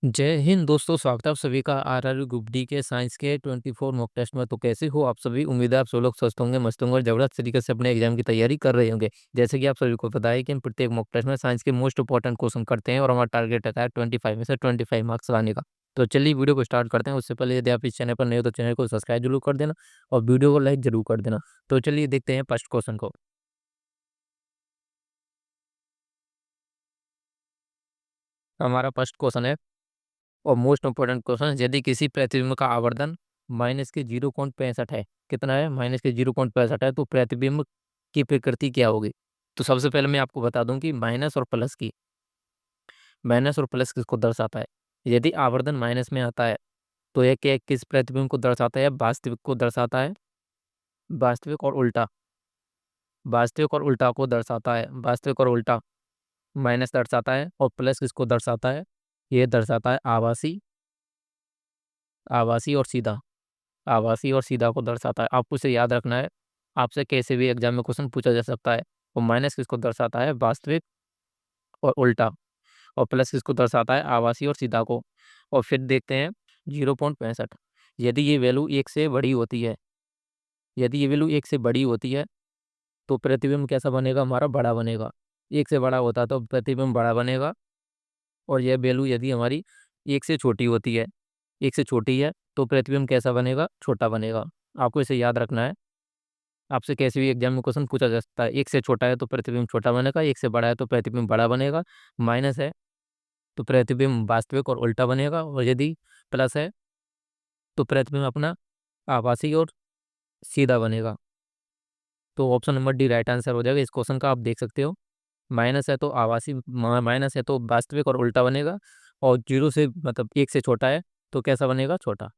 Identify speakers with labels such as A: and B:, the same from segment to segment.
A: जय हिंद दोस्तों, स्वागत है आप सभी का आरआर ग्रुप डी के साइंस के 24 मॉक टेस्ट में। तो कैसे हो आप सभी? उम्मीद है आप सब लोग स्वस्थ होंगे, मस्त होंगे और जबरदस्त तरीके से अपने एग्जाम की तैयारी कर रहे होंगे। जैसे कि आप सभी को पता है कि हम प्रत्येक मॉक टेस्ट में साइंस के मोस्ट इंपॉर्टेंट क्वेश्चन करते हैं और हमारा टारगेट रहता है 25 में से 25 मार्क्स लाने का। तो चलिए वीडियो को स्टार्ट करते हैं। उससे पहले यदि आप इस चैनल पर नए हो तो चैनल को सब्सक्राइब जरूर कर देना और वीडियो को लाइक जरूर कर देना। तो चलिए देखते हैं फर्स्ट क्वेश्चन को। हमारा फर्स्ट क्वेश्चन है और मोस्ट इंपॉर्टेंट क्वेश्चन, यदि किसी प्रतिबिंब का आवर्धन माइनस के 0.65 है, कितना है? माइनस के 0.65 है, तो प्रतिबिंब की प्रकृति क्या होगी? तो सबसे पहले मैं आपको बता दूं कि माइनस और प्लस किसको दर्शाता है। यदि आवर्धन माइनस में आता है तो यह क्या किस प्रतिबिंब को दर्शाता है? वास्तविक को दर्शाता है। वास्तविक और उल्टा, वास्तविक और उल्टा को दर्शाता है। वास्तविक और उल्टा माइनस दर्शाता है और प्लस किसको दर्शाता है? ये दर्शाता है आभासी, आभासी और सीधा। आभासी और सीधा को दर्शाता है। आपको इसे याद रखना है, आपसे कैसे भी एग्जाम में क्वेश्चन पूछा जा सकता है। और माइनस किसको दर्शाता है? वास्तविक और उल्टा। और प्लस किसको दर्शाता है? आभासी और सीधा को। और फिर देखते हैं 0.65। यदि ये वैल्यू एक से बड़ी होती है, यदि ये वैल्यू एक से बड़ी होती है तो प्रतिबिंब कैसा बनेगा? हमारा बड़ा बनेगा। एक से बड़ा होता है तो प्रतिबिंब बड़ा बनेगा। और यह वैल्यू यदि हमारी एक से छोटी होती है, एक से छोटी है, तो प्रतिबिंब कैसा बनेगा? छोटा बनेगा। आपको इसे याद रखना है, आपसे कैसे भी एग्जाम में क्वेश्चन पूछा जा सकता है। एक से छोटा है तो प्रतिबिंब छोटा बनेगा, एक से बड़ा है तो प्रतिबिंब बड़ा बनेगा। माइनस है तो प्रतिबिंब वास्तविक और उल्टा बनेगा, और यदि प्लस है तो प्रतिबिंब अपना आभासी और सीधा बनेगा। तो option number D right answer हो जाएगा इस क्वेश्चन का। आप देख सकते हो, माइनस है तो आभासी, माइनस है तो वास्तविक और उल्टा बनेगा, और जीरो से मतलब एक से छोटा है तो कैसा बनेगा? छोटा।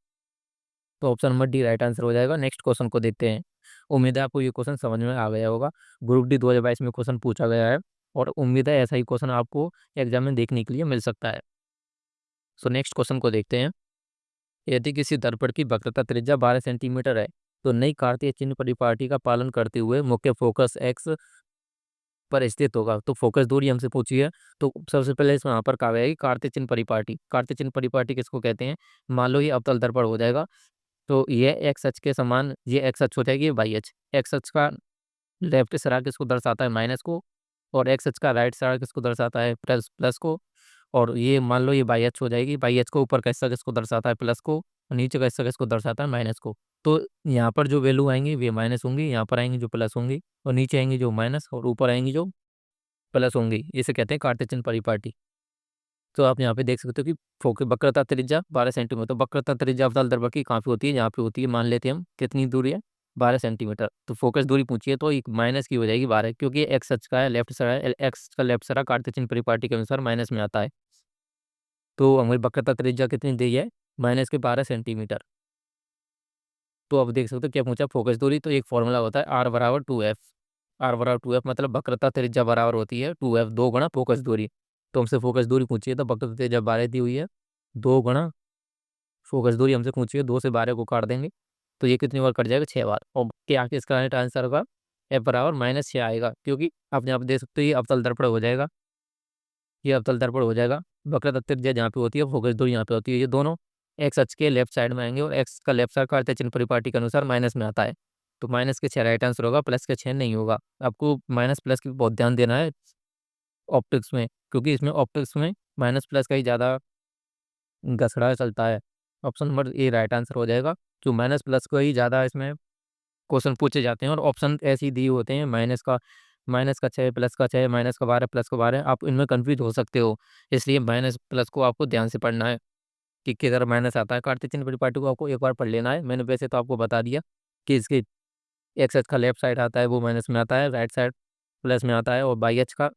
A: तो option number D right answer हो जाएगा। नेक्स्ट क्वेश्चन को देखते हैं। उम्मीद है आपको ये क्वेश्चन समझ में आ गया होगा। ग्रुप डी 2022 में क्वेश्चन पूछा गया है और उम्मीद है ऐसा ही क्वेश्चन आपको एग्जाम में देखने के लिए मिल सकता है। सो नेक्स्ट क्वेश्चन को देखते हैं। यदि किसी दर्पण की वक्रता त्रिज्या 12 सेंटीमीटर है तो नई कार्तीय चिन्ह परिपाटी का पालन करते हुए मुख्य फोकस एक्स पर स्थित होगा। तो फोकस दूरी हमसे पूछी है। तो सबसे पहले इसमें यहाँ पर कहा गया है कि कार्तीय चिन्ह परिपाटी, कार्तीय चिन्ह परिपाटी किसको कहते हैं? मान लो ये अवतल दर्पण हो जाएगा, तो ये एक्स अक्ष के समान ये एक्स अक्ष हो जाएगी, ये वाई अक्ष। एक्स अक्ष का लेफ्ट सिरा किसको दर्शाता है? माइनस को। और एक्स अक्ष का राइट सिरा किसको दर्शाता है? प्लस प्लस को। और ये मान लो ये वाई अक्ष हो जाएगी, वाई अक्ष को ऊपर का हिस्सा किसको दर्शाता है? प्लस को। और नीचे का हिस्सा किसको दर्शाता है? माइनस को। तो यहाँ पर जो वैल्यू आएंगी वे माइनस होंगी, यहाँ पर आएंगी जो प्लस होंगी, और नीचे आएंगी जो माइनस, और ऊपर आएंगी जो प्लस होंगी। इसे कहते हैं कार्तीय चिन्ह परिपाटी। तो आप यहाँ पे देख सकते हो कि वक्रता त्रिज्या 12 सेंटीमीटर। तो वक्रता त्रिज्या अवतल दर्पण की कहाँ पे होती है? यहाँ पे होती है। मान लेते हैं हम कितनी दूरी है? 12 सेंटीमीटर। तो फोकस दूरी पूछिए तो एक माइनस की हो जाएगी 12, क्योंकि एक्स अक्ष का है, लेफ्ट साइड है, एक्स का लेफ्ट साइड कार्तीय चिन्ह परिपाटी के अनुसार माइनस में आता है। तो हमारी वक्रता त्रिज्या कितनी दी है? माइनस के 12 सेंटीमीटर। तो अब देख सकते हो क्या पूछा? फोकस दूरी। तो एक फॉर्मूला होता है आर बराबर 2 एफ। आर बराबर 2 एफ मतलब वक्रता त्रिज्या बराबर होती है 2 एफ, 2 गुणा फोकस दूरी। तो हमसे फोकस दूरी पूछिए तो वक्रता त्रिज्या 12 दी हुई है, 2 गुणा फोकस दूरी हमसे पूछी है। 2 से 12 को काट देंगे तो ये कितनी बार कट जाएगा? 6 बार। और क्या इसका राइट आंसर होगा? एफ बराबर -6 आएगा, क्योंकि आप यहाँ पे देख सकते हो ये अवतल दर्पण हो जाएगा, ये अवतल दर्पण हो जाएगा। वक्रता त्रिज्या जहाँ पे होती है, फोकस दूरी यहाँ पे होती है। ये दोनों एक्स अक्ष के लेफ्ट साइड में आएंगे, और एक्स का लेफ्ट साइड कार्तीय चिन्ह परिपाटी के अनुसार माइनस में आता है। तो माइनस के 6 राइट आंसर होगा, प्लस के 6 नहीं होगा। आपको माइनस प्लस की बहुत ध्यान देना है ऑप्टिक्स में, क्योंकि इसमें ऑप्टिक्स में माइनस प्लस का ही ज़्यादा घसड़ा चलता है। Option number A right answer हो जाएगा। जो माइनस प्लस को ही ज़्यादा इसमें क्वेश्चन पूछे जाते हैं, और ऑप्शन ऐसे ही दिए होते हैं, माइनस का 6, प्लस का 6, माइनस का 12, प्लस का 12। आप इनमें कंफ्यूज हो सकते हो, इसलिए माइनस प्लस को आपको ध्यान से पढ़ना है कि किधर माइनस आता है। कार्तीय चिन्ह परिपाटी को आपको एक बार पढ़ लेना है। मैंने वैसे तो आपको बता दिया कि इसके एक्स अक्ष का लेफ्ट साइड आता है वो माइनस में आता है, राइट साइड प्लस में आता है, और बाई अक्ष का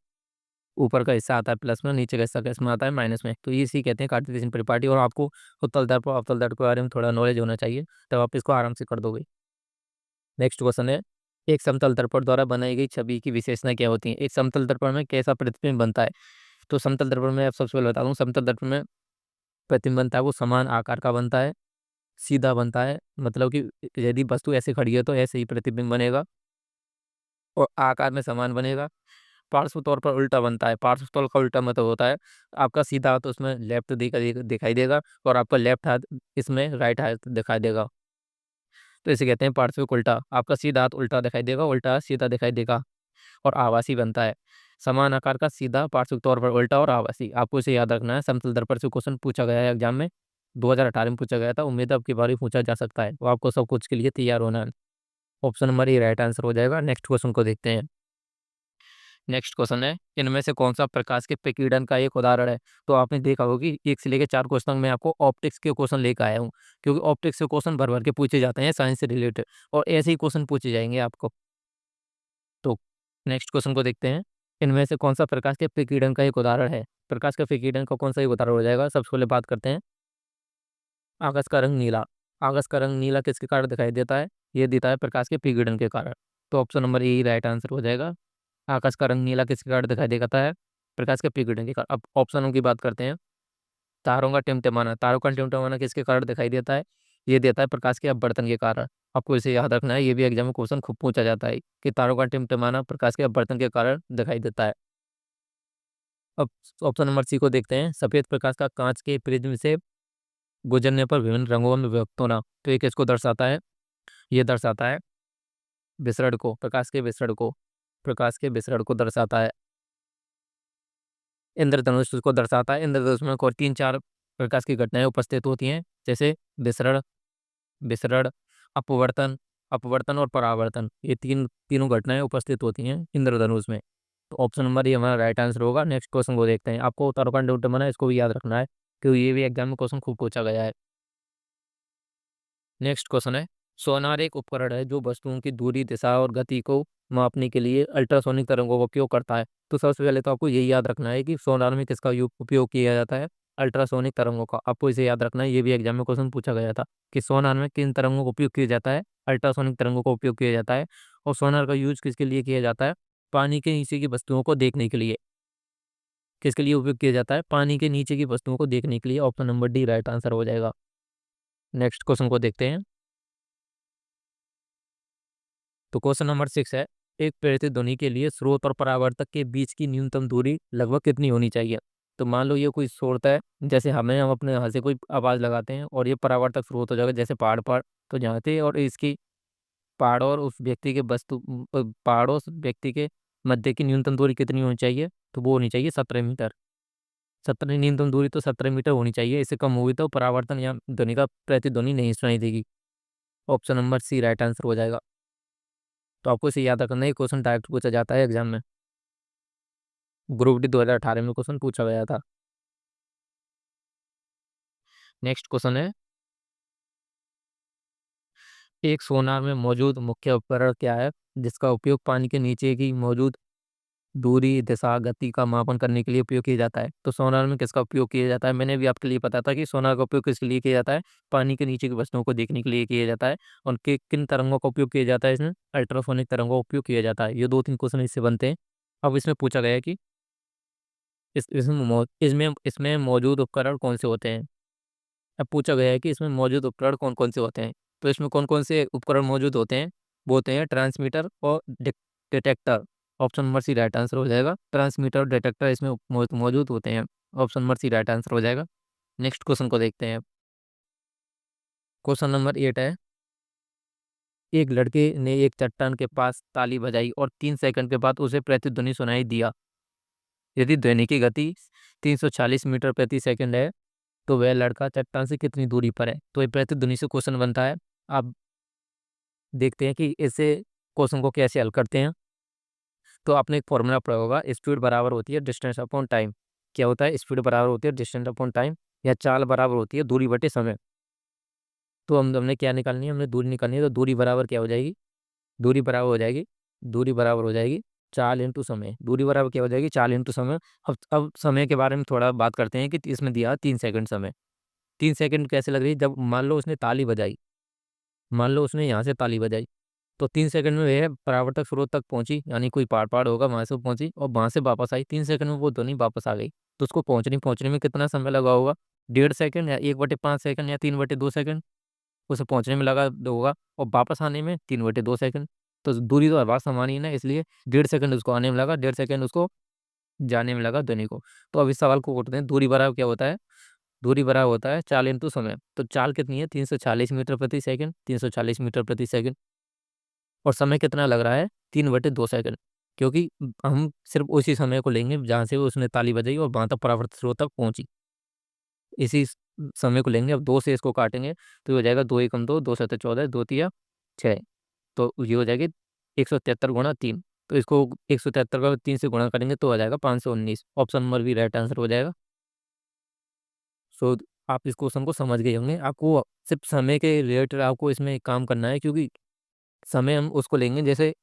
A: ऊपर का हिस्सा आता है प्लस में, नीचे का हिस्सा किस में आता है? माइनस में। तो ये इसी कहते हैं कार्तीय चिन्ह परिपाटी। और आपको उत्तल दर्पण अवतल दर्पण के बारे में थोड़ा नॉलेज होना चाहिए, तब आप इसको आराम से कर दोगे। नेक्स्ट क्वेश्चन है, एक समतल दर्पण द्वारा बनाई गई छवि की विशेषता क्या होती है? एक समतल दर्पण में कैसा प्रतिबिंब बनता है? तो समतल दर्पण में आप सबसे पहले बता दूं, समतल दर्पण में प्रतिबिंब बनता है वो समान आकार का बनता है, सीधा बनता है। मतलब कि यदि वस्तु ऐसे खड़ी है तो ऐसे ही प्रतिबिंब बनेगा, और आकार में समान बनेगा। पार्श्व तौर पर उल्टा बनता है। पार्श्व तौर का उल्टा मतलब होता है आपका सीधा हाथ उसमें लेफ्ट दिखाई देगा और आपका लेफ्ट हाथ इसमें राइट हाथ दिखाई देगा, तो इसे कहते हैं पार्श्विक उल्टा। आपका सीधा हाथ उल्टा दिखाई देगा, उल्टा हाथ सीधा दिखाई देगा और आवासी बनता है। समान आकार का सीधा, पार्श्विक तौर पर उल्टा और आवासी, आपको इसे याद रखना है। समतल दर्पण से क्वेश्चन पूछा गया है एग्जाम में, 2018 में पूछा गया था, उम्मीद है अब की बार भी पूछा जा सकता है, तो आपको सब कुछ के लिए तैयार होना है। Option number A right answer हो जाएगा। नेक्स्ट क्वेश्चन को देखते हैं। नेक्स्ट क्वेश्चन है, इनमें से कौन सा प्रकाश के विकिरण का एक उदाहरण है। तो आपने देखा होगा कि 1 से लेकर 4 क्वेश्चन मैं आपको ऑप्टिक्स के क्वेश्चन लेकर आया हूँ, क्योंकि ऑप्टिक्स के क्वेश्चन भर भर के पूछे जाते हैं साइंस से रिलेटेड, और ऐसे ही क्वेश्चन पूछे जाएंगे आपको। तो नेक्स्ट क्वेश्चन को देखते हैं, इनमें से कौन सा प्रकाश के विकिरण का एक उदाहरण है। प्रकाश का विकिरण का कौन सा एक उदाहरण हो जाएगा। सबसे पहले बात करते हैं आकाश का रंग नीला। आकाश का रंग नीला किसके कारण दिखाई देता है, ये देता है प्रकाश के विकिरण के कारण। तो option number A he right answer हो जाएगा। आकाश का रंग नीला किसके कारण दिखाई देता है, प्रकाश के विकिरण के कारण। अब ऑप्शनों की बात करते हैं। तारों का टिमटिमाना, तारों का टिमटिमाना किसके कारण दिखाई देता है, ये देता है प्रकाश के अपवर्तन के कारण। आपको इसे याद रखना है, ये भी एग्जाम में क्वेश्चन खूब पूछा जाता है कि तारों का टिमटिमाना प्रकाश के अपवर्तन के कारण दिखाई देता है। अब ऑप्शन नंबर सी को देखते हैं। सफेद प्रकाश का कांच के प्रिज्म से गुजरने पर विभिन्न रंगों में व्यक्त होना, तो ये किसको दर्शाता है, ये दर्शाता है विसरण को, प्रकाश के विसरण को, प्रकाश के विसरण को दर्शाता है। इंद्रधनुष को दर्शाता है। इंद्रधनुष में को 3-4 प्रकाश की घटनाएं उपस्थित होती हैं, जैसे विसरण, विसरण, अपवर्तन, अपवर्तन और परावर्तन, ये तीनों घटनाएं उपस्थित होती हैं इंद्रधनुष में। तो ऑप्शन नंबर ये हमारा राइट आंसर होगा। नेक्स्ट क्वेश्चन को देखते हैं। आपको तारोकांड टिमटिमाना इसको भी याद रखना है, क्योंकि ये भी एग्जाम में क्वेश्चन खूब पूछा गया है। नेक्स्ट क्वेश्चन है, सोनार एक उपकरण है जो वस्तुओं की दूरी, दिशा और गति को मापने के लिए अल्ट्रासोनिक तरंगों का उपयोग करता है। तो सबसे पहले तो आपको यही याद रखना है कि सोनार में किसका उपयोग किया जाता है, अल्ट्रासोनिक तरंगों का। आपको इसे याद रखना है, ये भी एग्जाम में क्वेश्चन पूछा गया था कि सोनार में किन तरंगों का उपयोग किया जाता है, अल्ट्रासोनिक तरंगों का उपयोग किया जाता है। और सोनार का यूज किसके लिए किया जाता है, पानी के नीचे की वस्तुओं को देखने के लिए। किसके लिए उपयोग किया जाता है, पानी के नीचे की वस्तुओं को देखने के लिए। Option number D right answer हो जाएगा। नेक्स्ट क्वेश्चन को देखते हैं। तो क्वेश्चन नंबर 6 है, एक प्रेरित ध्वनि के लिए स्रोत और परावर्तक के बीच की न्यूनतम दूरी लगभग कितनी होनी चाहिए। तो मान लो ये कोई स्रोत है, जैसे हम अपने यहाँ से कोई आवाज़ लगाते हैं और ये परावर्तक स्रोत हो जाएगा, जैसे पहाड़ पर, तो यहाँ से और इसकी पहाड़ और उस व्यक्ति के पहाड़ और उस व्यक्ति के मध्य की न्यूनतम दूरी कितनी होनी चाहिए, तो वो होनी चाहिए 17 मीटर। 17 न्यूनतम दूरी तो 17 मीटर होनी चाहिए, इससे कम हुई तो परावर्तन या ध्वनि का प्रतिध्वनि नहीं सुनाई देगी। Option number C right answer हो जाएगा। तो आपको इसे याद रखना है, क्वेश्चन डायरेक्ट पूछा जाता है एग्जाम में, ग्रुप डी 2018 में क्वेश्चन पूछा गया था। नेक्स्ट क्वेश्चन है, एक सोनार में मौजूद मुख्य उपकरण क्या है जिसका उपयोग पानी के नीचे की मौजूद दूरी, दिशा, गति का मापन करने के लिए उपयोग किया जाता है। तो सोनार में किसका उपयोग किया जाता है, मैंने भी आपके लिए पता था कि सोनार का उपयोग किसके लिए किया जाता है, पानी के नीचे की वस्तुओं को देखने के लिए किया जाता है। और किन तरंगों का उपयोग किया जाता है, इसमें अल्ट्रासोनिक तरंगों का उपयोग किया जाता है। ये 2-3 क्वेश्चन इससे बनते हैं। अब इसमें पूछा गया है कि इसमें मौजूद उपकरण कौन से होते हैं। अब पूछा गया है कि इसमें मौजूद उपकरण कौन कौन से होते हैं। तो इसमें कौन कौन से उपकरण मौजूद होते हैं, वो होते हैं ट्रांसमीटर और detector. Option number C right answer हो जाएगा। ट्रांसमीटर और डिटेक्टर इसमें मौजूद होते हैं। Option number C right answer हो जाएगा। नेक्स्ट क्वेश्चन को देखते हैं। क्वेश्चन नंबर 8 है, एक लड़के ने एक चट्टान के पास ताली बजाई और 3 सेकंड के बाद उसे प्रतिध्वनि सुनाई दिया। यदि ध्वनि की गति 340 मीटर प्रति सेकंड है, तो वह लड़का चट्टान से कितनी दूरी पर है। तो ये प्रतिध्वनि से क्वेश्चन बनता है। आप देखते हैं कि इसे क्वेश्चन को कैसे हल करते हैं। तो आपने एक फॉर्मूला पढ़ा होगा, स्पीड बराबर होती है डिस्टेंस अपॉन टाइम। क्या होता है, स्पीड बराबर होती है डिस्टेंस अपॉन टाइम, या चाल बराबर होती है दूरी बटे समय। तो हमने क्या निकालनी है, हमने दूरी निकालनी है। तो दूरी बराबर क्या हो जाएगी, दूरी बराबर हो जाएगी, दूरी बराबर हो जाएगी चाल इंटू समय। दूरी बराबर क्या हो जाएगी, चाल इंटू समय। अब समय के बारे में थोड़ा बात करते हैं कि इसमें दिया 3 सेकंड समय। 3 सेकंड कैसे लग रही है, जब मान लो उसने ताली बजाई, मान लो उसने यहाँ से ताली बजाई, तो 3 सेकंड में वह परावर्तक स्रोत तक पहुंची, यानी कोई पहाड़ होगा वहां से पहुंची, और वहां से वापस आई। 3 सेकंड में वो ध्वनि वापस आ गई। तो उसको पहुंचने में कितना समय लगा होगा, 1.5 सेकंड या 1/5 सेकंड या 3/2 सेकंड उसे पहुंचने में लगा होगा, और वापस आने में 3/2 सेकंड। तो दूरी तो हर बार समान ही ना, इसलिए 1.5 सेकंड उसको आने में लगा, 1.5 सेकंड उसको जाने में लगा ध्वनि को। तो अब इस सवाल को करते हैं, दूरी बराबर क्या होता है? दूरी बराबर होता है चाल इंटू समय। तो चाल कितनी है? 340 मीटर प्रति सेकंड, 340 मीटर प्रति सेकंड। और समय कितना लग रहा है? 3/2 सेकंड। क्योंकि हम सिर्फ उसी समय को लेंगे जहाँ से उसने ताली बजाई और वहां तक परावर्तित स्रोत तक पहुंची, इसी समय को लेंगे। अब 2 से इसको काटेंगे तो ये हो जाएगा 2 एकम 2, 2 7 14, 2 तिया 6। तो ये हो जाएगी 173 × 3। तो इसको 173 का 3 से गुणा करेंगे तो हो जाएगा 519। ऑप्शन नंबर भी राइट आंसर हो जाएगा। सो आप इस क्वेश्चन को समझ गए होंगे। आपको सिर्फ समय के रिलेटेड आपको इसमें एक काम करना है, क्योंकि समय हम उसको लेंगे जैसे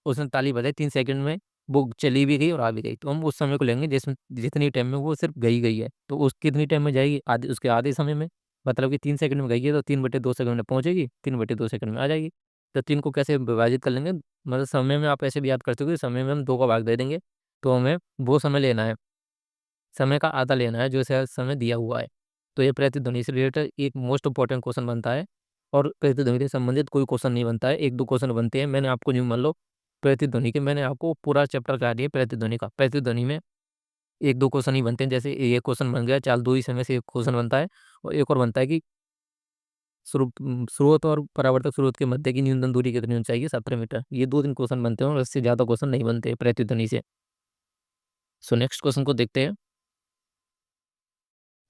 A: उसने ताली बजाई 3 सेकंड में, वो चली भी गई और आ भी गई, तो हम उस समय को लेंगे जिसमें जितनी टाइम में वो सिर्फ गई गई है। तो उस कितनी टाइम में जाएगी? आधे, उसके आधे समय में। मतलब कि 3 सेकंड में गई है तो 3/2 सेकंड में पहुंचेगी, 3/2 सेकंड में आ जाएगी। तो 3 को कैसे विभाजित कर लेंगे? मतलब समय में आप ऐसे भी याद कर सकते हो कि समय में हम 2 का भाग दे देंगे। तो हमें वो समय लेना है, समय का आधा लेना है जो शायद समय दिया हुआ है। तो ये प्रतिध्वनि से रिलेटेड एक मोस्ट इंपॉर्टेंट क्वेश्चन बनता है। और प्रतिध्वनि से संबंधित कोई क्वेश्चन नहीं बनता है, 1-2 क्वेश्चन बनते हैं। मैंने आपको न्यू मान लो प्रतिध्वनि के, मैंने आपको पूरा चैप्टर करा दिया प्रतिध्वनि का। प्रतिध्वनि में 1-2 क्वेश्चन ही बनते हैं, जैसे ये क्वेश्चन बन गया चाल दूरी समय से एक क्वेश्चन बनता है। और एक और बनता है कि स्रोत और परावर्तक स्रोत के मध्य की न्यूनतम दूरी कितनी होनी चाहिए? 17 मीटर। ये 2-3 क्वेश्चन बनते हैं और इससे ज़्यादा क्वेश्चन नहीं बनते प्रतिध्वनि से। सो नेक्स्ट क्वेश्चन को देखते हैं।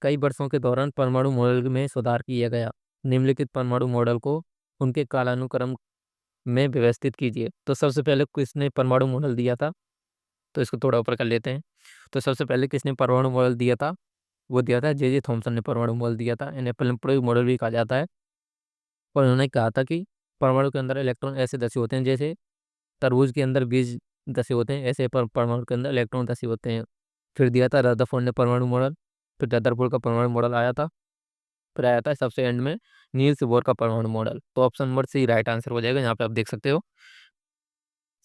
A: कई वर्षों के दौरान परमाणु मॉडल में सुधार किया गया। निम्नलिखित परमाणु मॉडल को उनके कालानुक्रम में व्यवस्थित कीजिए। तो सबसे पहले किसने परमाणु मॉडल दिया था? तो इसको थोड़ा ऊपर कर लेते हैं। तो सबसे पहले किसने परमाणु मॉडल दिया था? वो दिया था जे थॉमसन ने परमाणु मॉडल दिया था। इन्हें परमाणु मॉडल भी कहा जाता है। और उन्होंने कहा था कि परमाणु के अंदर इलेक्ट्रॉन ऐसे धसे होते हैं, जैसे तरबूज के अंदर बीज धसे होते हैं, ऐसे परमाणु के अंदर इलेक्ट्रॉन धसे होते हैं। फिर दिया था रदरफोर्ड ने परमाणु मॉडल। फिर रदरफोर्ड का परमाणु मॉडल आया था। फिर आया था सबसे एंड में नील्स बोर का परमाणु मॉडल। तो option number C right answer हो जाएगा। यहाँ पे आप देख सकते हो,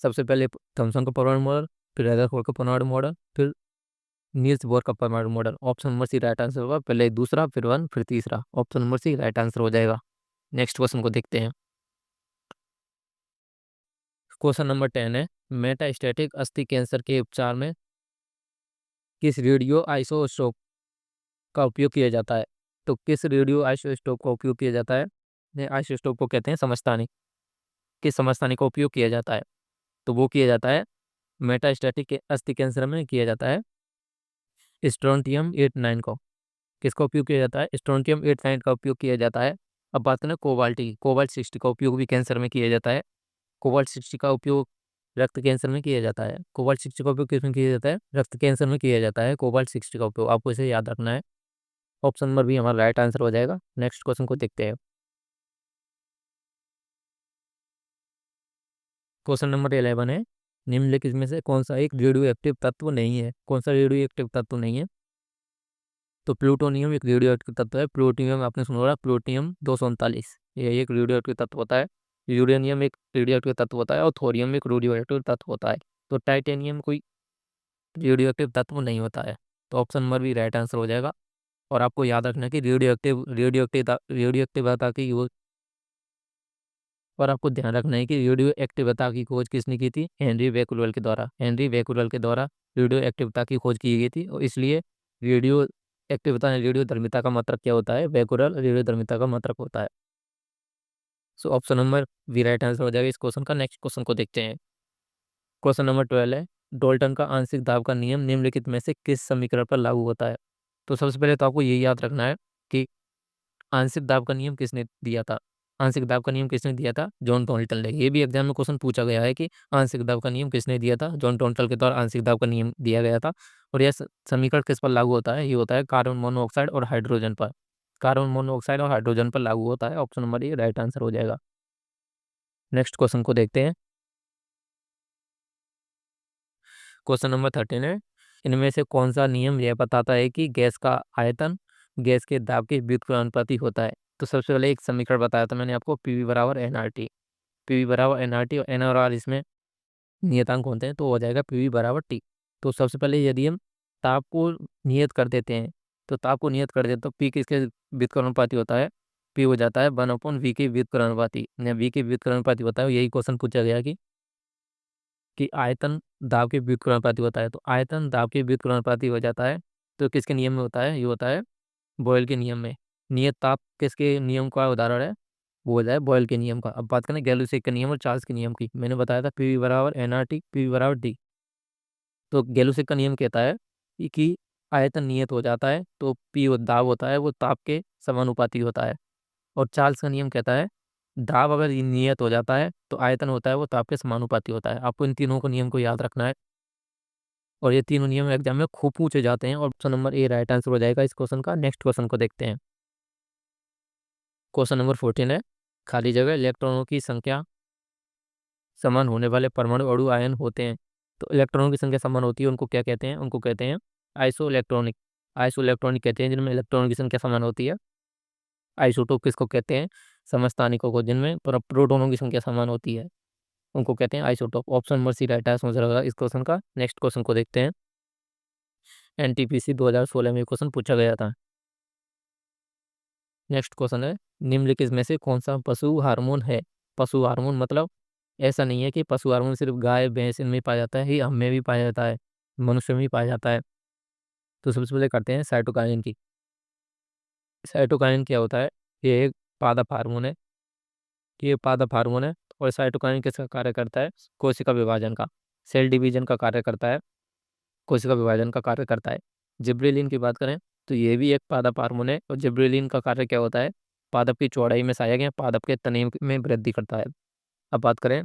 A: सबसे पहले थॉमसन का परमाणु मॉडल, फिर रदरफोर्ड का परमाणु मॉडल, फिर नील्स बोर का परमाणु model. Option number C right answer होगा। पहले दूसरा, फिर वन, फिर तीसरा। Option number C right answer हो जाएगा। नेक्स्ट क्वेश्चन को देखते हैं। क्वेश्चन नंबर 10 है, मेटास्टैटिक अस्थि कैंसर के उपचार में किस रेडियो आइसोटोप का उपयोग किया जाता है? तो किस रेडियो आइसोटोप का उपयोग किया जाता है? आइसोटोप को कहते हैं समस्थानिक। किस समस्थानिक का उपयोग किया जाता है? तो वो किया जाता है मेटास्टैटिक अस्थि कैंसर में किया जाता है स्ट्रोंटियम 89 को। किसका उपयोग किया जाता है? स्ट्रोंटियम 89 का उपयोग किया जाता है। अब बात करें कोबाल्ट की, कोबाल्ट 60 का उपयोग भी कैंसर में किया जाता है। कोबाल्ट 60 का उपयोग रक्त कैंसर में किया जाता है। कोबाल्ट 60 का उपयोग किसमें किया जाता है? रक्त कैंसर में किया जाता है कोबाल्ट 60 का उपयोग। आपको इसे याद रखना है। ऑप्शन नंबर बी हमारा राइट आंसर हो जाएगा। नेक्स्ट क्वेश्चन को देखते हैं। क्वेश्चन नंबर 11 है, निम्नलिखित में से कौन सा एक रेडियो एक्टिव तत्व नहीं है? कौन सा रेडियो एक्टिव तत्व नहीं है? तो प्लूटोनियम एक रेडियो एक्टिव तत्व है। प्लूटोनियम आपने सुना होगा, प्लूटोनियम 239, ये एक रेडियो एक्टिव तत्व होता है। यूरेनियम एक रेडियो एक्टिव तत्व होता है और थोरियम एक रेडियो एक्टिव तत्व होता है। तो टाइटेनियम कोई रेडियो एक्टिव तत्व नहीं होता है। तो ऑप्शन नंबर भी राइट आंसर हो जाएगा। और आपको याद रखना है कि रेडियो एक्टिवता की वो, और आपको ध्यान रखना है कि रेडियो एक्टिवता की खोज किसने की थी? हेनरी बेकुलर के द्वारा। हेनरी बेकुलर के द्वारा रेडियो एक्टिवता की खोज की गई थी। और इसलिए रेडियो एक्टिवता रेडियो धर्मिता का मात्रक क्या होता है? बेकुलर रेडियो धर्मिता का मात्रक होता है। So option number B right answer हो जाएगा इस क्वेश्चन का। नेक्स्ट क्वेश्चन को देखते हैं। क्वेश्चन नंबर 12 है, डोल्टन का आंशिक दाब का नियम निम्नलिखित में से किस समीकरण पर लागू होता है? तो सबसे पहले तो आपको यही याद रखना है कि आंशिक दाब का नियम किसने दिया था? आंशिक दाब का नियम किसने दिया था? जॉन टॉन्टल ने। ये भी एग्जाम में क्वेश्चन पूछा गया है कि आंशिक दाब का नियम किसने दिया था? जॉन टॉन्टल के द्वारा आंशिक दाब का नियम दिया गया था। और यह समीकरण किस पर लागू होता है? ये होता है कार्बन मोनोऑक्साइड और हाइड्रोजन पर। कार्बन मोनोऑक्साइड और हाइड्रोजन पर लागू होता है। Option number A right answer हो जाएगा। नेक्स्ट क्वेश्चन को देखते हैं। क्वेश्चन नंबर 13 है, इनमें से कौन सा नियम यह बताता है कि गैस का आयतन गैस के दाब के व्युत्क्रमानुपाती होता है? तो सबसे पहले एक समीकरण बताया था मैंने आपको, पीवी बराबर एनआरटी। पीवी बराबर एनआरटी और एन और आर इसमें नियतांक होते हैं, तो हो जाएगा पीवी बराबर टी। तो सबसे पहले यदि हम ताप को नियत कर देते हैं, तो ताप को नियत कर देते तो पी किसके व्युत्क्रमानुपाती होता है? पी हो जाता है 1/v के व्युत्क्रमानुपाती। वी के व्युत्क्रमानुपाती होता है। यही क्वेश्चन पूछा गया कि कि आयतन दाब के व्युत्क्रमानुपाती होता है। तो आयतन दाब के व्युत्क्रमानुपाती हो जाता है तो किसके नियम में होता है? ये होता है बॉयल के नियम में। नियत ताप किसके नियम का उदाहरण है? वो हो जाए बॉयल के नियम का। अब बात करें गैल्यूसिक के नियम और चार्ल्स के नियम की। मैंने बताया था पीवी बराबर एनआरटी, पीवी बराबर डी। तो गैल्यूसिक का नियम कहता है कि आयतन नियत हो जाता है तो पी दाब होता है वो ताप के समानुपाती होता है। और चार्ल्स का नियम कहता है दाब अगर नियत हो जाता है तो आयतन होता है वो ताप के समानुपाती होता है। आपको इन तीनों को नियम को याद रखना है और ये तीनों नियम एग्जाम में खूब पूछे जाते हैं। और option number A right answer हो जाएगा इस क्वेश्चन का। नेक्स्ट क्वेश्चन को देखते हैं। क्वेश्चन नंबर 14 है, खाली जगह इलेक्ट्रॉनों की संख्या समान होने वाले परमाणु अणु आयन होते हैं। तो इलेक्ट्रॉनों की संख्या समान होती है उनको क्या कहते हैं? उनको कहते हैं आइसो इलेक्ट्रॉनिक। आइसो इलेक्ट्रॉनिक कहते हैं जिनमें इलेक्ट्रॉनों की संख्या समान होती है। आइसोटोप किसको कहते हैं? समस्थानिकों को जिनमें प्रोटॉनों की संख्या समान होती है उनको कहते हैं isotope. Option number C right answer हो जाएगा इस क्वेश्चन का। नेक्स्ट क्वेश्चन को देखते हैं। एनटीपीसी 2016 में क्वेश्चन पूछा गया था। नेक्स्ट क्वेश्चन है, निम्नलिखित में से कौन सा पशु हार्मोन है? पशु हार्मोन मतलब ऐसा नहीं है कि पशु हार्मोन सिर्फ गाय भैंस इनमें पाया जाता है, ये हम में भी पाया जाता है, मनुष्य में भी पाया जाता है। तो सबसे पहले करते हैं साइटोकाइनिन की। साइटोकाइनिन क्या होता है? ये एक पादप हार्मोन है। ये पादप हार्मोन है। और साइटोकाइनिन किसका कार्य करता है? कोशिका विभाजन का, सेल डिवीजन का कार्य करता है, कोशिका विभाजन का कार्य करता है। जिब्रेलिन की बात करें तो ये भी एक पादप हार्मोन है। और जिब्रेलिन का कार्य क्या होता है? पादप की चौड़ाई में सहायक है, पादप के तने में वृद्धि करता है। अब बात करें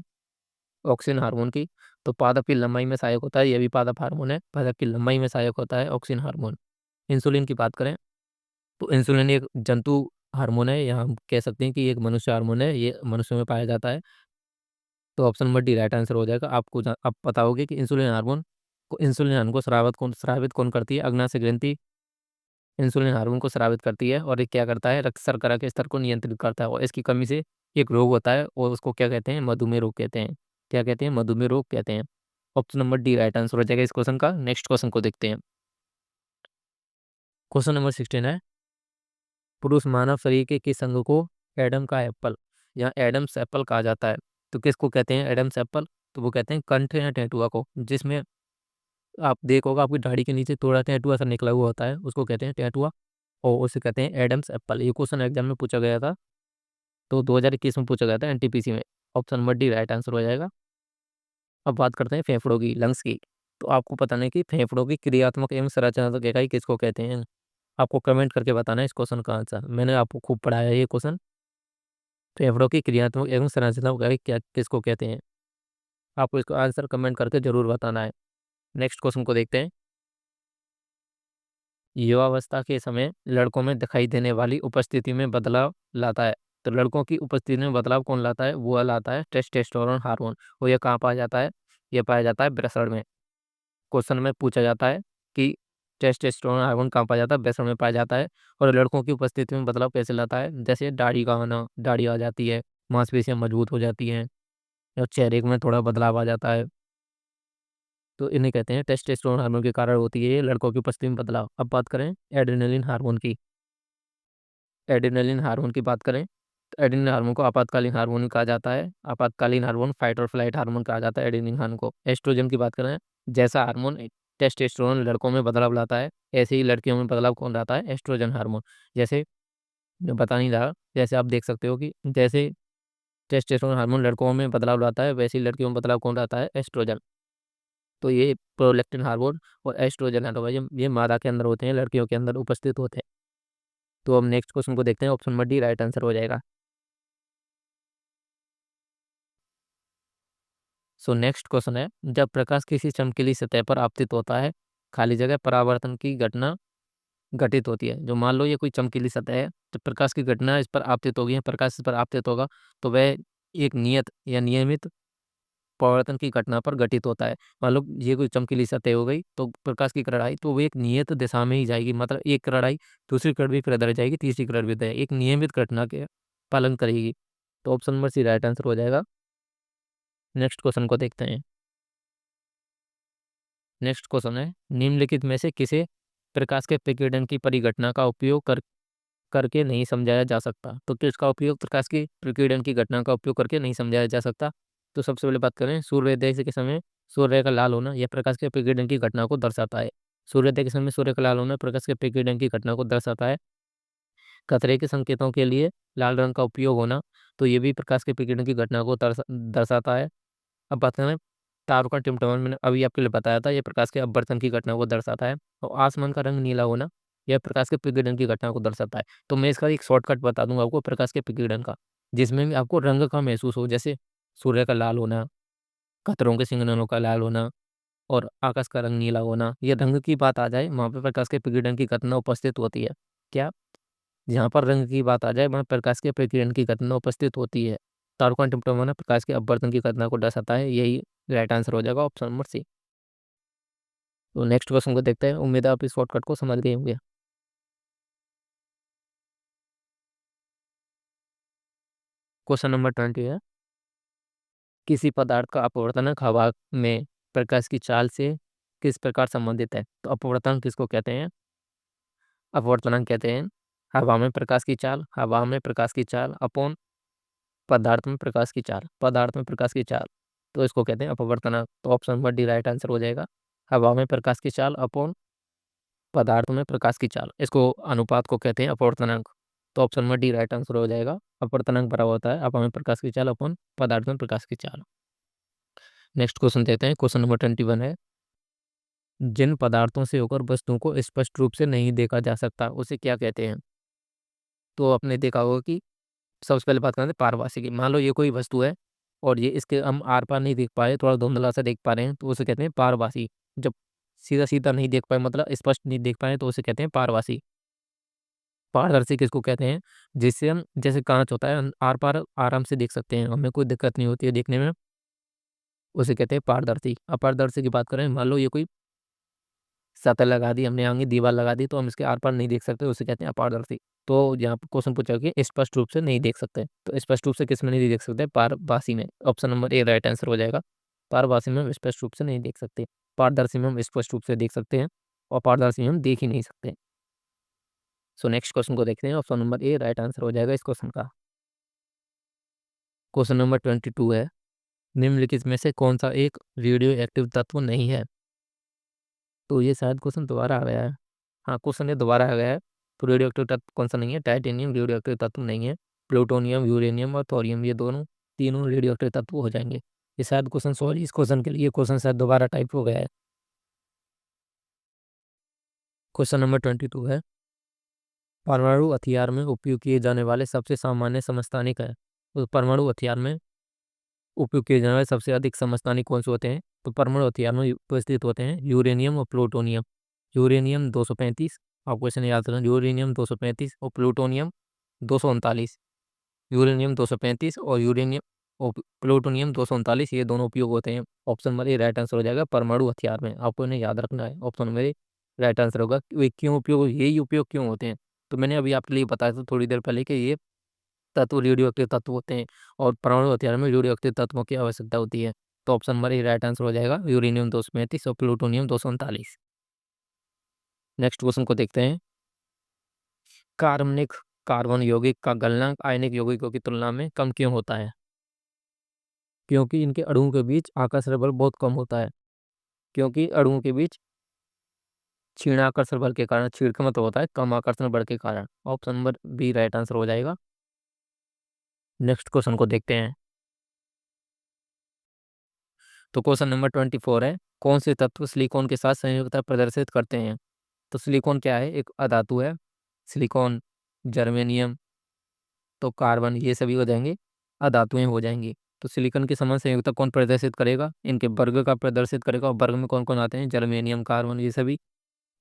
A: ऑक्सिन हार्मोन की, तो पादप की लंबाई में सहायक होता है, यह भी पादप हार्मोन है, पादप की लंबाई में सहायक होता है ऑक्सिन हार्मोन। इंसुलिन की बात करें तो इंसुलिन एक जंतु हार्मोन है, या हम कह सकते हैं कि एक मनुष्य हार्मोन है, ये मनुष्य में पाया जाता है। तो option number D right answer हो जाएगा। आप पता होगी कि इंसुलिन हार्मोन को स्रावित कौन करती है? अग्नाशय ग्रंथि इंसुलिन हार्मोन को स्रावित करती है और ये क्या करता है? रक्त शर्करा के स्तर को नियंत्रित करता है। और इसकी कमी से एक रोग होता है और उसको क्या कहते हैं? मधुमेह रोग कहते हैं। क्या कहते हैं? मधुमेह रोग कहते हैं। Option number D right answer हो जाएगा इस क्वेश्चन का। नेक्स्ट क्वेश्चन को देखते हैं। क्वेश्चन नंबर 16 है, पुरुष मानव शरीर के किस अंग को एडम का एप्पल या एडम्स एप्पल कहा जाता है? तो किसको कहते हैं एडम्स एप्पल? तो वो कहते हैं कंठ या टेटुआ को, जिसमें आप देखोगे आपकी दाढ़ी के नीचे थोड़ा टेटुआ सा निकला हुआ होता है, उसको कहते हैं टेटुआ। और उसे कहते हैं एडम्स एप्पल। ये क्वेश्चन एग्जाम में पूछा गया था, तो 2021 में पूछा गया था एनटीपीसी में। Option number D right answer हो जाएगा। अब बात करते हैं फेफड़ों की, लंग्स की। तो आपको पता नहीं कि फेफड़ों की क्रियात्मक एवं संरचनात्मक इकाई किसको कहते हैं? आपको कमेंट करके बताना है इस क्वेश्चन का आंसर। मैंने आपको खूब पढ़ाया है ये क्वेश्चन। फेफड़ों की क्रियात्मक एवं संरचनात्मक इकाई क्या किसको कहते हैं? आपको इसका आंसर कमेंट करके जरूर बताना है। नेक्स्ट क्वेश्चन को देखते हैं। युवावस्था के समय लड़कों में दिखाई देने वाली उपस्थिति में बदलाव लाता है। तो लड़कों की उपस्थिति में बदलाव कौन लाता है? वो लाता है टेस्टोस्टेरोन हार्मोन। और यह कहाँ पाया जाता है? यह पाया जाता है ब्रेस्ट में। क्वेश्चन में पूछा जाता है कि टेस्टोस्टेरोन हार्मोन कहाँ पाया जाता है? ब्रेस्ट में पाया जाता है। और लड़कों की उपस्थिति में बदलाव कैसे लाता है? जैसे दाढ़ी का आना, दाढ़ी आ जाती है, मांसपेशियां मजबूत हो जाती हैं, और चेहरे में थोड़ा बदलाव आ जाता है। तो इन्हें कहते हैं टेस्टोस्टेरोन हार्मोन के कारण होती है ये लड़कों की उपस्थिति में बदलाव। अब बात करें एड्रेनलिन हार्मोन की। एड्रेनलिन हार्मोन की बात करें तो एड्रेनलिन हार्मोन को आपातकालीन हार्मोन कहा जाता है। आपातकालीन हार्मोन फाइट और फ्लाइट हार्मोन कहा जाता है एड्रेनलिन हार्मोन को। एस्ट्रोजन की बात करें, जैसा हार्मोन टेस्टोस्टेरोन लड़कों में बदलाव लाता है, ऐसे ही लड़कियों में बदलाव कौन लाता है? Estrogen hormone. जैसे मैं बता नहीं रहा, जैसे आप देख सकते हो कि जैसे टेस्टोस्टेरोन हार्मोन लड़कों में बदलाव लाता है, वैसे ही लड़कियों में बदलाव कौन लाता है? एस्ट्रोजन। तो ये प्रोलैक्टिन हार्मोन और एस्ट्रोजन हार्मोन ये मादा के अंदर होते हैं, लड़कियों के अंदर उपस्थित होते हैं। तो अब नेक्स्ट क्वेश्चन को देखते हैं। Option number D right answer हो जाएगा। सो नेक्स्ट क्वेश्चन है, जब प्रकाश किसी चमकीली सतह पर आपतित होता है, खाली जगह परावर्तन की घटना घटित होती है। जो मान लो ये कोई चमकीली सतह है, जब प्रकाश की घटना इस पर आपतित होगी, प्रकाश इस पर आपतित होगा, तो वह एक नियत या नियमित परावर्तन की घटना पर घटित होता है। मान लो ये कोई चमकीली सतह हो गई, तो प्रकाश की किरण तो वो एक नियत दिशा में ही जाएगी, मतलब एक किरण आई, दूसरी किरण भी फिर इधर जाएगी, तीसरी किरण भी इधर, एक नियमित घटना के पालन करेगी। तो option number C right answer हो जाएगा। नेक्स्ट क्वेश्चन को देखते हैं। नेक्स्ट क्वेश्चन है, निम्नलिखित में से किसे प्रकाश के विकिरण की परिघटना का उपयोग करके नहीं समझाया जा सकता? तो किसका उपयोग प्रकाश की विकिरण की घटना का उपयोग करके नहीं समझाया जा सकता? तो सबसे पहले बात करें सूर्योदय के समय सूर्य का लाल होना यह प्रकाश के विकिरण की घटना को दर्शाता है। सूर्योदय के समय सूर्य का लाल होना प्रकाश के विकिरण की घटना को दर्शाता है। खतरे के संकेतों के लिए लाल रंग का उपयोग होना, तो ये भी प्रकाश के विकिरण की घटना को दर्शाता है। अब बात करें तारों का टिमटिमाना, मैंने अभी आपके लिए बताया था, ये प्रकाश के अपवर्तन की घटना को दर्शाता है। और आसमान का रंग नीला होना यह प्रकाश के विकिरण की घटना को दर्शाता है। तो मैं इसका एक शॉर्टकट बता दूंगा आपको प्रकाश के विकिरण का, जिसमें भी आपको रंग का महसूस हो, जैसे सूर्य का लाल होना, खतरों के सिग्नलों का लाल होना और आकाश का रंग नीला होना। ये रंग की बात आ जाए वहाँ पे प्रकाश के विकिरण की घटना उपस्थित होती है। क्या? जहाँ पर रंग की बात आ जाए वहाँ प्रकाश के विकिरण की घटना उपस्थित होती है। तारों का टिमटिमाना प्रकाश के अपवर्तन की घटना को दर्शाता है। यही राइट आंसर हो जाएगा, ऑप्शन नंबर सी। तो नेक्स्ट क्वेश्चन को देखते हैं। उम्मीद है आप इस शॉर्टकट को समझ गए होंगे। क्वेश्चन नंबर 20 है, किसी पदार्थ का अपवर्तनक हवा में प्रकाश की चाल से किस प्रकार संबंधित है? तो अपवर्तन किसको कहते हैं? अपवर्तनांक कहते हैं हवा में प्रकाश की चाल, हवा में प्रकाश की चाल अपॉन पदार्थ में प्रकाश की चाल, पदार्थ में प्रकाश की चाल, तो इसको कहते हैं अपवर्तनांक। तो option number D right answer हो जाएगा। हवा में प्रकाश की चाल अपॉन पदार्थ में प्रकाश की चाल, इसको अनुपात को कहते हैं अपवर्तनांक। तो option number D right answer हो जाएगा। अपवर्तनांक बराबर होता है हवा में प्रकाश की चाल अपॉन पदार्थ में प्रकाश की चाल। नेक्स्ट क्वेश्चन देखते हैं। क्वेश्चन नंबर 21 है, जिन पदार्थों से होकर वस्तुओं को स्पष्ट रूप से नहीं देखा जा सकता उसे क्या कहते हैं? तो आपने देखा होगा कि सबसे पहले बात करते हैं पारभासी की। मान लो ये कोई वस्तु है और ये इसके हम आर पार नहीं देख पाए, थोड़ा धुंधला सा देख पा रहे हैं, तो उसे कहते हैं पारभासी। जब सीधा सीधा नहीं देख पाए, मतलब स्पष्ट नहीं देख पाए, तो उसे कहते हैं पारभासी। पारदर्शी किसको कहते हैं? जिससे हम, जैसे कांच होता है, हम आर पार आराम से देख सकते हैं, हमें कोई दिक्कत नहीं होती है देखने में, उसे कहते हैं पारदर्शी। अपारदर्शी की बात करें, मान लो ये कोई सतह लगा दी हमने, आगे दीवार लगा दी, तो हम इसके आर पार नहीं देख सकते, उसे कहते हैं अपारदर्शी। तो यहाँ पर क्वेश्चन पूछा कि स्पष्ट रूप से नहीं देख सकते, तो स्पष्ट रूप से किस में नहीं देख सकते? पारभासी में। Option number A right answer हो जाएगा। पारभासी में हम स्पष्ट रूप से नहीं देख सकते, पारदर्शी में हम स्पष्ट रूप से देख सकते हैं, और पारदर्शी में हम देख ही नहीं सकते। सो नेक्स्ट क्वेश्चन को देखते हैं। Option number A right answer हो जाएगा इस क्वेश्चन का। क्वेश्चन नंबर 22 है, निम्नलिखित में से कौन सा एक रेडियो एक्टिव तत्व नहीं है? तो ये शायद क्वेश्चन दोबारा आ गया है। हाँ, क्वेश्चन ये दोबारा आ गया है। तो रेडियो एक्टिव तत्व कौन सा नहीं है? टाइटेनियम रेडियो एक्टिव तत्व नहीं है। प्लूटोनियम, यूरेनियम और थोरियम, ये दोनों तीनों रेडियो एक्टिव तत्व हो जाएंगे। ये शायद क्वेश्चन, सॉरी, इस क्वेश्चन के लिए क्वेश्चन शायद दोबारा टाइप हो गया है। क्वेश्चन नंबर 22 है, परमाणु हथियार में उपयोग किए जाने वाले सबसे सामान्य समस्थानिक है। तो परमाणु हथियार में उपयोग किए जाने वाले सबसे अधिक समस्थानिक कौन से होते हैं? तो परमाणु हथियार में उपस्थित होते हैं यूरेनियम और प्लूटोनियम। यूरेनियम 235, आप क्वेश्चन याद रखना, यूरेनियम 235 और प्लूटोनियम 239। यूरेनियम 235 और यूरेनियम और प्लूटोनियम 239, ये दोनों उपयोग होते हैं। Option number A right answer हो जाएगा परमाणु हथियार में। आपको इन्हें याद रखना है। Option number A right answer होगा। वे क्यों उपयोग, यही उपयोग क्यों होते हैं? तो मैंने अभी आपके लिए बताया था थोड़ी देर पहले कि ये तत्व रेडियो एक्टिव तत्व होते हैं, और परमाणु हथियार में रेडियो एक्टिव तत्वों की आवश्यकता होती है। तो option number A right answer हो जाएगा, यूरेनियम 235 और प्लूटोनियम 239। नेक्स्ट क्वेश्चन को देखते हैं। कार्बनिक कार्बन यौगिक का गलनांक आयनिक यौगिकों की तुलना में कम क्यों होता है? क्योंकि इनके अणुओं के बीच आकर्षण बल बहुत कम होता है। क्योंकि अणुओं के बीच क्षीण आकर्षण बल के कारण, क्षीण का मतलब होता है कम आकर्षण बल के कारण। Option number B right answer हो जाएगा। नेक्स्ट क्वेश्चन को देखते हैं। तो क्वेश्चन नंबर 24 है, कौन से तत्व सिलिकॉन के साथ संयोजकता प्रदर्शित करते हैं? तो सिलिकॉन क्या है? एक अधातु है। सिलिकॉन, जर्मेनियम, तो कार्बन, ये सभी हो जाएंगे अधातुएं हो जाएंगी। तो सिलिकॉन की समान संयोजकता कौन प्रदर्शित करेगा? इनके वर्ग का प्रदर्शित करेगा। और वर्ग में कौन कौन आते हैं? जर्मेनियम, कार्बन, ये सभी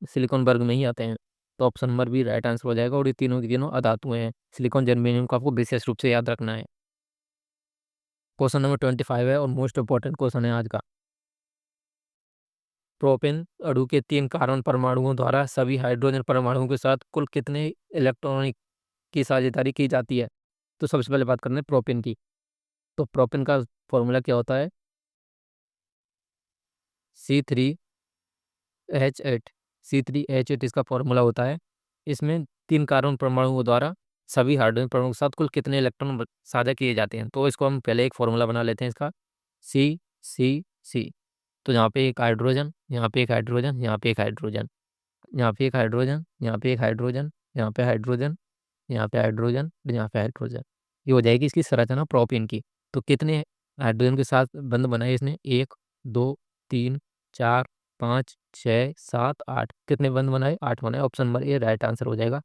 A: सिलिकॉन वर्ग में ही आते हैं। तो option number B right answer हो जाएगा। और ये तीनों की तीनों अधातुएं हैं। सिलिकॉन, जर्मेनियम को आपको विशेष रूप से याद रखना है। क्वेश्चन नंबर 25 है और मोस्ट इंपॉर्टेंट क्वेश्चन है आज का। प्रोपेन अणु के 3 कार्बन परमाणुओं द्वारा सभी हाइड्रोजन परमाणुओं के साथ कुल कितने इलेक्ट्रॉनिक की साझेदारी की जाती है? तो सबसे पहले बात करते हैं प्रोपेन की। तो प्रोपेन का फॉर्मूला क्या होता है? C3H8। C3H8 इसका फॉर्मूला होता है। इसमें 3 कार्बन परमाणुओं द्वारा सभी हाइड्रोजन परमाणुओं के साथ कुल कितने इलेक्ट्रॉन साझा किए जाते हैं? तो इसको हम पहले एक फॉर्मूला बना लेते हैं इसका। C C C। तो यहाँ पे एक हाइड्रोजन, यहाँ पे एक हाइड्रोजन, यहाँ पे एक हाइड्रोजन, यहाँ पे एक हाइड्रोजन, यहाँ पे एक हाइड्रोजन, यहाँ पे हाइड्रोजन, यहाँ पे हाइड्रोजन, यहाँ पे हाइड्रोजन। ये हो जाएगी इसकी संरचना प्रोपीन की। तो कितने हाइड्रोजन के साथ बंध बनाए इसने? 1 2 3 4 5 6 7 8। कितने बंध बनाए? 8 बनाए। Option number A right answer हो जाएगा।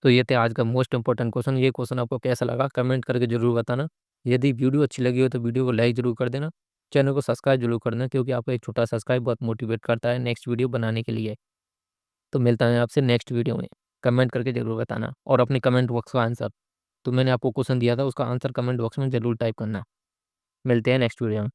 A: तो ये थे आज का मोस्ट इंपॉर्टेंट क्वेश्चन। ये क्वेश्चन आपको कैसा लगा कमेंट करके जरूर बताना। यदि वीडियो अच्छी लगी हो तो वीडियो को लाइक जरूर कर देना, चैनल को सब्सक्राइब जरूर कर देना, क्योंकि आपका एक छोटा सब्सक्राइब बहुत मोटिवेट करता है नेक्स्ट वीडियो बनाने के लिए। तो मिलता है आपसे नेक्स्ट वीडियो में। कमेंट करके ज़रूर बताना और अपनी कमेंट बॉक्स का आंसर, तो मैंने आपको क्वेश्चन दिया था उसका आंसर कमेंट बॉक्स में ज़रूर टाइप करना। मिलते हैं नेक्स्ट वीडियो में।